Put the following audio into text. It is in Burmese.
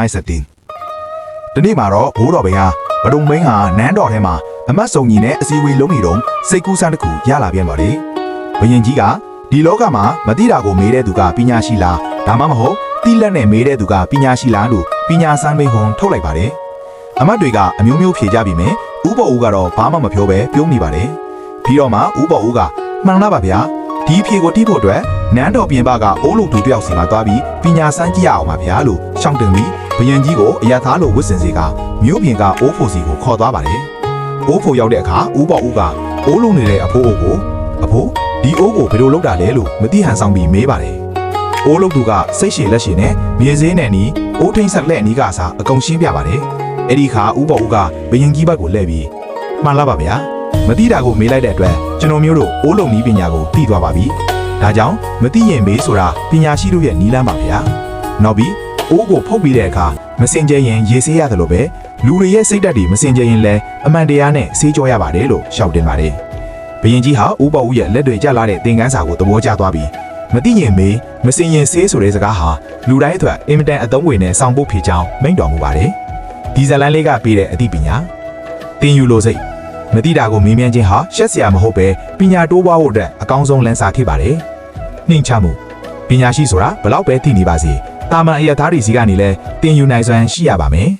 I said in ဒီနေ့မှာတော့ဘိုးတော်ဘင်ဟာဘဒုံမင်းဟာနန်းတော်ထဲမှာအမတ်စုံကြီးနဲ့အစည်းအဝေးလုံးနေတော့စိတ်ကူးဆန်းတစ်ခုရလာပြန်ပါလေဘယင်ကြီးကဒီလောကမှာမသိတာကိုမေးတဲ့သူကပညာရှိလားဒါမှမဟုတ်တိလက်နဲ့မေးတဲ့သူကပညာရှိလားလို့ပညာစမ်းမင်းဟွန်ထုတ်လိုက်ပါတယ်အမတ်တွေကအမျိုးမျိုးဖြေကြပြီမယ်ဥပ္ပဦးကတော့ဘာမှမပြောပဲပြုံးနေပါတယ်ပြီးတော့မှဥပ္ပဦးကမှန်လားပါဗျာဒီဖြေကိုတိဖို့အတွက်နန်းတော်ပြင်ပကအိုးလူတူတယောက်စီမှာသွားပြီးပညာစမ်းကြည့်ရအောင်ပါဗျာလို့ရှောင်းတင်ပြီးဘယင်ကြီးကိုအရသာလိုဝစ်စင်စီကမြို့ပြင်ကအိုးဖို့စီကိုခေါ်သွားပါတယ်အိုးဖို့ရောက်တဲ့အခါဥပ္ပဦးကအိုးလုံးနေတဲ့အဖိုးကိုအဖိုးဒီအိုးကိုဘယ်လိုလုပ်တာလဲလို့မသိဟန်ဆောင်ပြီးမေးပါတယ်အိုးလုံးသူကစိတ်ရှည်လက်ရှည်နဲ့မြေစင်းနဲ့နီးအိုးထိန်ဆက်လက်နီးကအစားအကုန်ရှင်းပြပါတယ်အဲ့ဒီခါဥပ္ပဦးကဘယင်ကြီးဘက်ကိုလှည့်ပြီးမှန်လားပါဗျာမသိတာကိုမေးလိုက်တဲ့အတွက်ကျွန်တော်မျိုးတို့အိုးလုံးနီးပညာကိုသိသွားပါပြီဒါကြောင့်မသိရင်မေးဆိုတာပညာရှိတို့ရဲ့နီးလန်းပါဗျာနောက်ပြီးအိုးကိုဖုတ်ပြီးတဲ့အခါမစင်ကြရင်ရေဆေးရတယ်လို့ပဲလူတွေရဲ့စိတ်ဓာတ်တွေမစင်ကြရင်လည်းအမှန်တရားနဲ့ဆေးကြောရပါတယ်လို့ရှောက်တင်ပါတယ်ဘယင်ကြီးဟာဥပ္ပဦးရဲ့လက်တွေကျလာတဲ့သင်ခန်းစာကိုသဘောကျသွားပြီးမသိရင်မေးမစင်ရင်ဆေးဆိုတဲ့စကားဟာလူတိုင်းအတွက်အင်မတန်အသုံးဝင်တဲ့ဆောင်ပုတ်ဖြေကြောင်းမိန့်တော်မူပါတယ်ဒီဇလန်လေးကပေးတဲ့အသိပညာသင်ယူလို့စိတ်မသိတာကိုမေးမြန်းခြင်းဟာရှက်စရာမဟုတ်ပဲပညာတိုးပွားဖို့အတွက်အကောင်းဆုံးလမ်းစာဖြစ်ပါတယ်နှိမ်ချမှုပညာရှိဆိုတာဘလောက်ပဲသိနေပါစေတာမန်အရသားတွေစီကနေလဲသင်ယူနိုင်စွမ်းရှိရပါမယ်